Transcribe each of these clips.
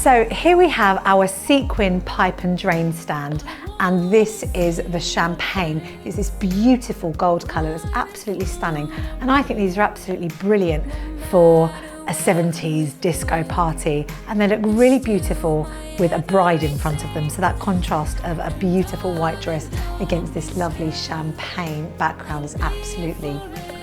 So here we have our SEQUIN pipe and drain stand, and this is the champagne. It's this beautiful gold colour, it's absolutely stunning, and I think these are absolutely brilliant for a 70s disco party, and they look really beautiful with a bride in front of them. So that contrast of a beautiful white dress against this lovely champagne background is absolutely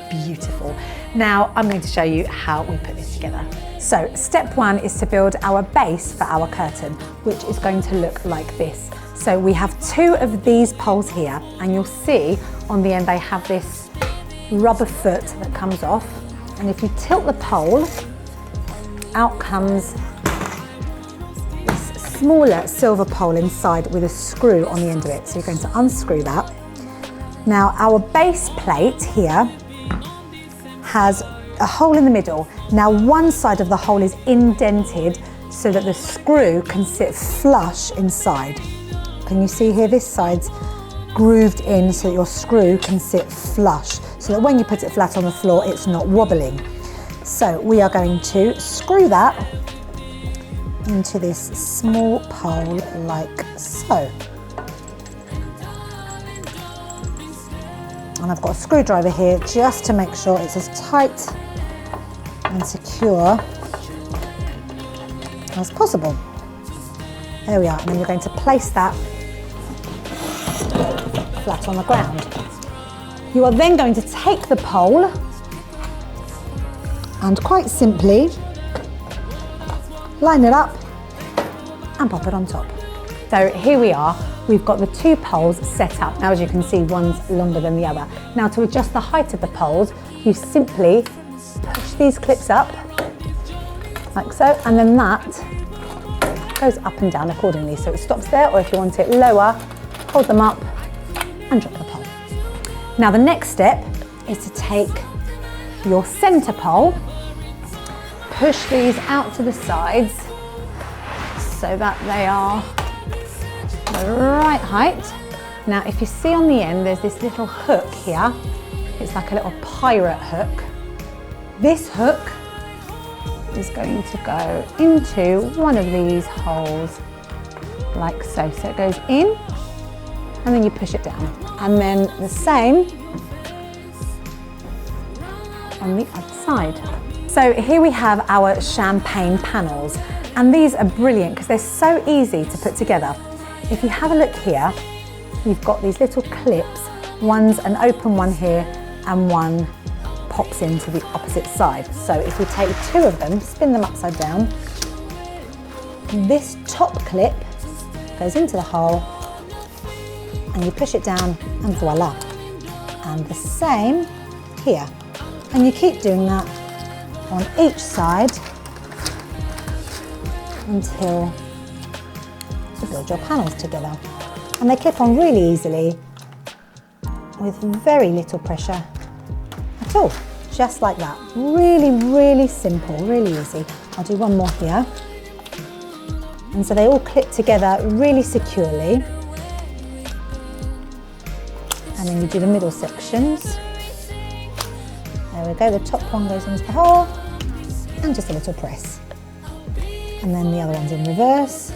beautiful. Now I'm going to show you how we put this together. So step one is to build our base for our curtain, which is going to look like this. So we have two of these poles here, and you'll see on the end they have this rubber foot that comes off, and if you tilt the pole, out comes this smaller silver pole inside with a screw on the end of it. So you're going to unscrew that. Now our base plate here has a hole in the middle. Now one side of the hole is indented so that the screw can sit flush inside. Can you see here, this side's grooved in so that your screw can sit flush, so that when you put it flat on the floor, it's not wobbling. So we are going to screw that into this small pole like so. And I've got a screwdriver here just to make sure it's as tight and secure as possible. There we are, and then you're going to place that flat on the ground. You are then going to take the pole and quite simply line it up and pop it on top. So here we are, we've got the two poles set up. Now as you can see, one's longer than the other. Now to adjust the height of the poles, you simply push these clips up, like so, and then that goes up and down accordingly. So it stops there, or if you want it lower, hold them up and drop the pole. Now the next step is to take your center pole, push these out to the sides so that they are the right height. Now if you see on the end there's this little hook here, it's like a little pirate hook. This hook is going to go into one of these holes like so. So it goes in and then you push it down, and then the same on the other side. So here we have our champagne panels, and these are brilliant because they're so easy to put together. If you have a look here, you've got these little clips. One's an open one here and one pops into the opposite side. So if we take two of them, spin them upside down, this top clip goes into the hole and you push it down and voila. And the same here. And you keep doing that on each side until you build your panels together. And they clip on really easily with very little pressure at all, just like that. Really, really simple, really easy. I'll do one more here. And so they all clip together really securely. And then you do the middle sections. There we go, the top one goes into the hole and just a little press. And then the other one's in reverse.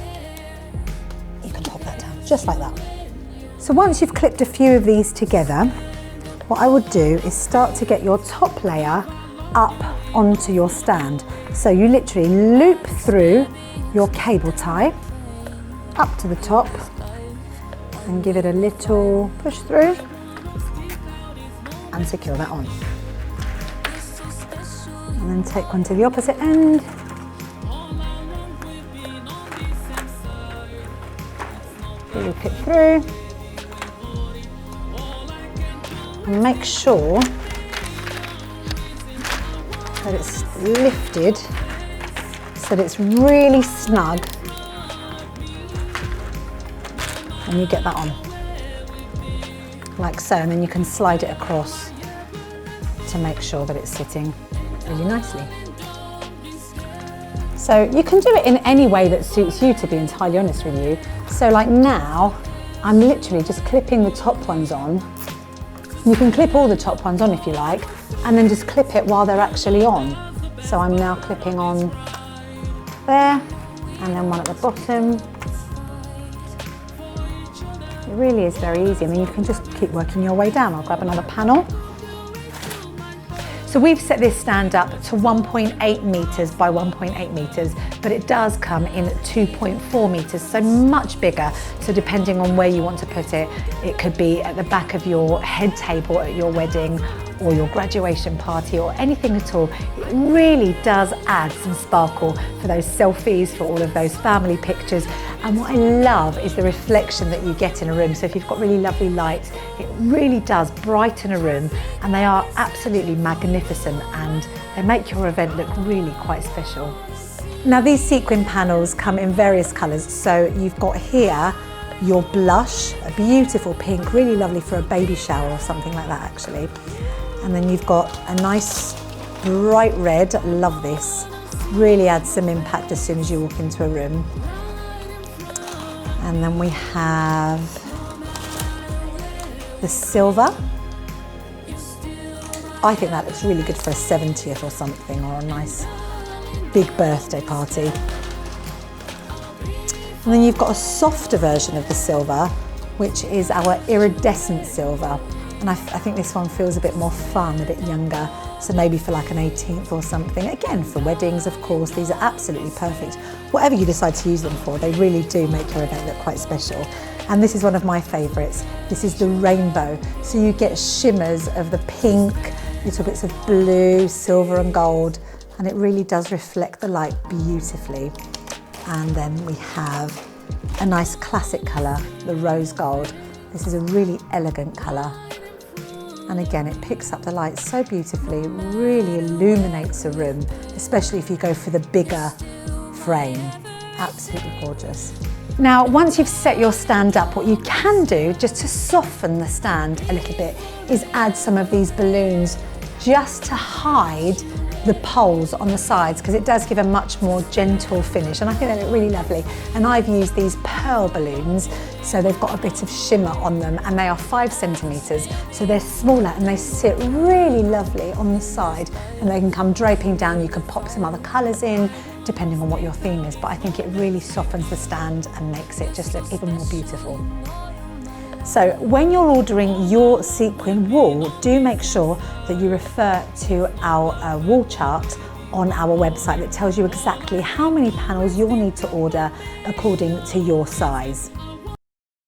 You can pop that down, just like that. So once you've clipped a few of these together, what I would do is start to get your top layer up onto your stand. So you literally loop through your cable tie up to the top and give it a little push through and secure that on. And then take one to the opposite end. Loop it through. And make sure that it's lifted so that it's really snug. And you get that on, like so, and then you can slide it across to make sure that it's sitting really nicely. So you can do it in any way that suits you, to be entirely honest with you. So like now, I'm literally just clipping the top ones on. You can clip all the top ones on if you like, and then just clip it while they're actually on. So I'm now clipping on there and then one at the bottom. It really is very easy, and then you can just keep working your way down. I'll grab another panel. So we've set this stand up to 1.8 meters by 1.8 meters, but it does come in 2.4 meters, so much bigger. So depending on where you want to put it, it could be at the back of your head table at your wedding or your graduation party or anything at all. It really does add some sparkle for those selfies, for all of those family pictures. And what I love is the reflection that you get in a room. So if you've got really lovely lights, it really does brighten a room, and they are absolutely magnificent, and they make your event look really quite special. Now these sequin panels come in various colours. So you've got here your blush, a beautiful pink, really lovely for a baby shower or something like that actually. And then you've got a nice bright red, love this, really adds some impact as soon as you walk into a room. And then we have the silver. I think that looks really good for a 70th or something, or a nice big birthday party. And then you've got a softer version of the silver, which is our iridescent silver. And I think this one feels a bit more fun, a bit younger. So maybe for like an 18th or something. Again, for weddings, of course, these are absolutely perfect. Whatever you decide to use them for, they really do make your event look quite special. And this is one of my favourites. This is the rainbow. So you get shimmers of the pink, little bits of blue, silver and gold, and it really does reflect the light beautifully. And then we have a nice classic colour, the rose gold. This is a really elegant colour. And again, it picks up the light so beautifully, really illuminates a room, especially if you go for the bigger frame. Absolutely gorgeous. Now, once you've set your stand up, what you can do, just to soften the stand a little bit, is add some of these balloons just to hide the poles on the sides, because it does give a much more gentle finish, and I think they look really lovely. And I've used these pearl balloons, so they've got a bit of shimmer on them, and they are 5 centimeters, so they're smaller and they sit really lovely on the side, and they can come draping down. You can pop some other colors in depending on what your theme is, but I think it really softens the stand and makes it just look even more beautiful. So when you're ordering your sequin wool, do make sure that you refer to our wall chart on our website that tells you exactly how many panels you'll need to order according to your size.